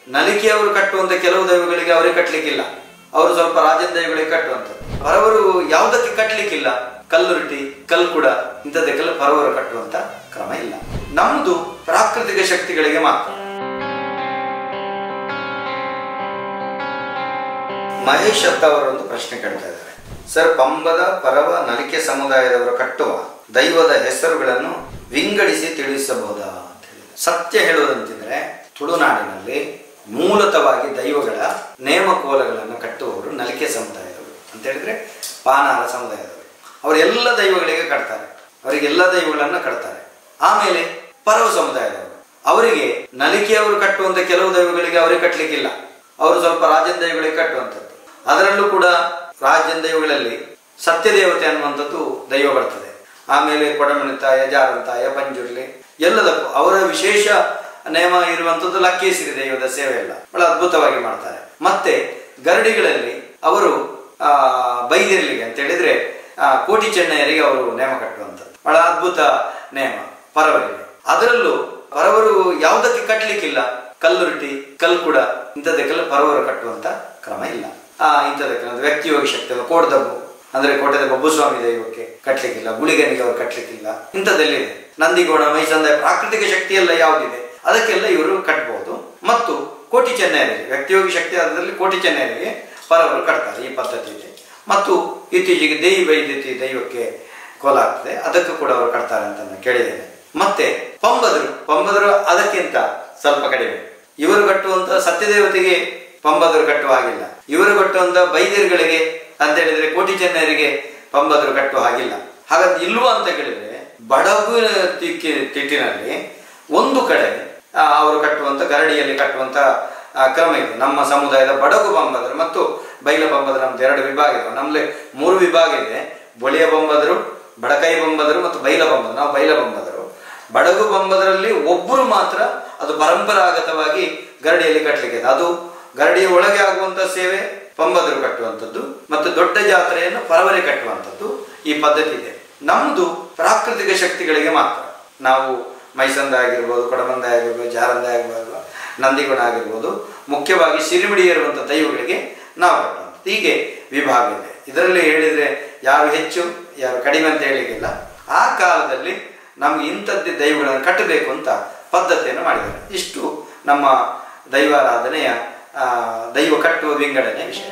ನಲಿಕೆಯವರು ಕಟ್ಟುವಂತ ಕೆಲವು ದೈವಗಳಿಗೆ ಅವರೇ ಕಟ್ಟಲಿಕ್ಕಿಲ್ಲ, ಅವರು ಸ್ವಲ್ಪ ರಾಜನ ದೈವಗಳಿಗೆ ಕಟ್ಟುವಂಥದ್ದು. ಪರವರು ಯಾವುದಕ್ಕೆ ಕಟ್ಟಲಿಕ್ಕಿಲ್ಲ, ಕಲ್ಲುರುಟಿ, ಕಲ್ಕುಡ ಇಂಥದಕ್ಕೆಲ್ಲ ಪರವರು ಕಟ್ಟುವಂತ ಕ್ರಮ ಇಲ್ಲ. ನಮ್ದು ಪ್ರಾಕೃತಿಕ ಶಕ್ತಿಗಳಿಗೆ ಮಾತ್ರ. ಮಹೇಶ್ ಅಂತ ಅವರೊಂದು ಪ್ರಶ್ನೆ ಕೇಳ್ತಾ ಇದ್ದಾರೆ. ಸರ್, ಪಂಬದ, ಪರವ, ನಲಿಕೆ ಸಮುದಾಯದವರು ಕಟ್ಟುವ ದೈವದ ಹೆಸರುಗಳನ್ನು ವಿಂಗಡಿಸಿ ತಿಳಿಸಬಹುದಾ ಅಂತ ಹೇಳಿದ್ರೆ, ಸತ್ಯ ಹೇಳುವುದಂತಿದ್ರೆ ತುಳುನಾಡಿನಲ್ಲಿ ಮೂಲತವಾಗಿ ದೈವಗಳ ನೇಮಕೋಲಗಳನ್ನು ಕಟ್ಟುವವರು ನಲಿಕೆ ಸಮುದಾಯದವರು ಅಂತ ಹೇಳಿದ್ರೆ ಪಾನಾರ ಸಮುದಾಯದವರು. ಅವರೆಲ್ಲ ದೈವಗಳಿಗೆ ಕಟ್ತಾರೆ, ಅವರಿಗೆಲ್ಲ ದೈವಗಳನ್ನ ಕಟ್ತಾರೆ. ಆಮೇಲೆ ಪರವ ಸಮುದಾಯದವರು, ಅವರಿಗೆ ನಲಿಕೆಯವರು ಕಟ್ಟುವಂತ ಕೆಲವು ದೈವಗಳಿಗೆ ಅವರೇ ಕಟ್ಟಲಿಕ್ಕಿಲ್ಲ, ಅವರು ಸ್ವಲ್ಪ ರಾಜನ ದೈವಗಳಿಗೆ ಕಟ್ಟುವಂಥದ್ದು. ಅದರಲ್ಲೂ ಕೂಡ ರಾಜನ ದೈವಗಳಲ್ಲಿ ಸತ್ಯದೇವತೆ ಅನ್ನುವಂಥದ್ದು ದೈವ ಬರ್ತದೆ. ಆಮೇಲೆ ಕೊಡಮಣಿತಾಯ, ಜಾರಂತಾಯ, ಪಂಜುರ್ಲಿ ಎಲ್ಲದಕ್ಕೂ ಅವರ ವಿಶೇಷ ನೇಮ ಇರುವಂಥದ್ದು. ಲಕ್ಕೇಸಿರಿ ದೈವದ ಸೇವೆ ಎಲ್ಲ ಬಹಳ ಅದ್ಭುತವಾಗಿ ಮಾಡ್ತಾರೆ. ಮತ್ತೆ ಗರಡಿಗಳಲ್ಲಿ ಅವರು ಬೈದಿರ್ಲಿಗೆ ಅಂತ ಹೇಳಿದ್ರೆ ಕೋಟಿ ಚೆನ್ನಯ್ಯರಿಗೆ ಅವರು ನೇಮ ಕಟ್ಟುವಂಥದ್ದು ಬಹಳ ಅದ್ಭುತ ನೇಮ ಪರವರಿಗೆ. ಅದರಲ್ಲೂ ಪರವರು ಯಾವುದಕ್ಕೆ ಕಟ್ಟಲಿಕ್ಕಿಲ್ಲ, ಕಲ್ಲುರುಟಿ, ಕಲ್ಕುಡ ಇಂಥದಕ್ಕೆಲ್ಲ ಪರವರು ಕಟ್ಟುವಂತ ಕ್ರಮ ಇಲ್ಲ. ಇಂಥದಕ್ಕೆ ವ್ಯಕ್ತಿಯೋಗಿ ಶಕ್ತಿ ಕೋಟದಬ್ಬು ಅಂದ್ರೆ ಕೋಟದ ಬಬ್ಬುಸ್ವಾಮಿ ದೈವಕ್ಕೆ ಕಟ್ಲಿಕ್ಕಿಲ್ಲ, ಗುಳಿಗನಿಗೆ ಅವರು ಕಟ್ಲಿಕ್ಕಿಲ್ಲ. ಇಂಥದ್ದೆಲ್ಲಿದೆ. ನಂದಿಗೋಣ, ಮೈಸಂದಾಯ ಪ್ರಾಕೃತಿಕ ಶಕ್ತಿ ಎಲ್ಲ ಯಾವುದಿದೆ ಅದಕ್ಕೆಲ್ಲ ಇವರು ಕಟ್ಬಹುದು. ಮತ್ತು ಕೋಟಿ ಚೆನ್ನೈಯರಿಗೆ ವ್ಯಕ್ತಿಯೋಗಿ ಶಕ್ತಿ ಅದರಲ್ಲಿ ಕೋಟಿ ಚೆನ್ನೈಯರಿಗೆ ಪರವರು ಕಟ್ತಾರೆ, ಈ ಪದ್ಧತಿ ಇದೆ. ಮತ್ತು ಇತ್ತೀಚೆಗೆ ದೇವಿ ವೈದ್ಯತಿ ದೈವಕ್ಕೆ ಕೋಲ ಆಗ್ತದೆ, ಅದಕ್ಕೂ ಕೂಡ ಅವರು ಕಟ್ತಾರೆ ಅಂತ ನಾನು ಕೇಳಿದ್ದೇನೆ. ಮತ್ತೆ ಪಂಬದರು ಅದಕ್ಕಿಂತ ಸ್ವಲ್ಪ ಕಡಿಮೆ. ಇವರು ಕಟ್ಟುವಂತ ಸತ್ಯದೇವತೆಗೆ ಪಂಬದರು ಕಟ್ಟುವ ಹಾಗಿಲ್ಲ. ಇವರು ಕಟ್ಟುವಂತ ಬೈದ್ಯರುಗಳಿಗೆ ಅಂತ ಹೇಳಿದ್ರೆ ಕೋಟಿ ಚೆನ್ನೈಯರಿಗೆ ಪಂಬದರು ಕಟ್ಟುವ ಹಾಗಿಲ್ಲ. ಹಾಗಾದ್ರೆ ಇಲ್ವಾ ಅಂತ ಕೇಳಿದ್ರೆ ಬಡಗು ತಿಟ್ಟಿನಲ್ಲಿ ಒಂದು ಕಡೆ ಅವರು ಕಟ್ಟುವಂತ ಗರಡಿಯಲ್ಲಿ ಕಟ್ಟುವಂತ ಕ್ರಮ ಇದೆ. ನಮ್ಮ ಸಮುದಾಯದ ಬಡಗು ಬಂಬದರು ಮತ್ತು ಬೈಲ ಬಂಬದರು ನಮ್ದು ಎರಡು ವಿಭಾಗ ಇದೆ. ನಮ್ಮಲ್ಲಿ 3 ವಿಭಾಗ ಇದೆ: ಬೊಳಿಯ ಬಂಬದರು, ಬಡಕೈ ಬಂಬದರು ಮತ್ತು ಬೈಲ ಬಂಬದರು. ನಾವು ಬೈಲ ಬಂಬದರು. ಬಡಗು ಬಂಬದರಲ್ಲಿ ಒಬ್ಬರು ಮಾತ್ರ ಅದು ಪರಂಪರಾಗತವಾಗಿ ಗರಡಿಯಲ್ಲಿ ಕಟ್ಟಲಿಕ್ಕೆ, ಅದು ಗರಡಿಯ ಒಳಗೆ ಆಗುವಂತ ಸೇವೆ ಪಂಬದರು ಕಟ್ಟುವಂಥದ್ದು ಮತ್ತು ದೊಡ್ಡ ಜಾತ್ರೆಯನ್ನು ಪರವರೆ ಕಟ್ಟುವಂಥದ್ದು ಈ ಪದ್ಧತಿ ಇದೆ. ನಮ್ದು ಪ್ರಾಕೃತಿಕ ಶಕ್ತಿಗಳಿಗೆ ಮಾತ್ರ. ನಾವು ಮೈಸಂದ ಆಗಿರ್ಬೋದು, ಕೊಡಮಂದ ಆಗಿರ್ಬೋದು, ಜಾರಂದ ಆಗಿರ್ಬೋದು, ನಂದಿಗುಣ ಆಗಿರ್ಬೋದು, ಮುಖ್ಯವಾಗಿ ಸಿರಿಮಿಡಿ ಇರುವಂಥ ದೈವಗಳಿಗೆ ನಾವು ಕಟ್ಟುವಂಥದ್ದು. ಹೀಗೆ ವಿಭಾಗ ಇದೆ. ಇದರಲ್ಲಿ ಹೇಳಿದ್ರೆ ಯಾರು ಹೆಚ್ಚು ಯಾರು ಕಡಿಮೆ ಅಂತ ಹೇಳಿಕ್ಕಿಲ್ಲ. ಆ ಕಾಲದಲ್ಲಿ ನಮ್ಗೆ ಇಂಥದ್ದೇ ದೈವಗಳನ್ನು ಕಟ್ಟಬೇಕು ಅಂತ ಪದ್ಧತಿಯನ್ನು ಮಾಡಿದ್ದಾರೆ. ಇಷ್ಟು ನಮ್ಮ ದೈವಾರಾಧನೆಯ ದೈವ ಕಟ್ಟುವ ವಿಂಗಡಣೆ ವಿಷಯ.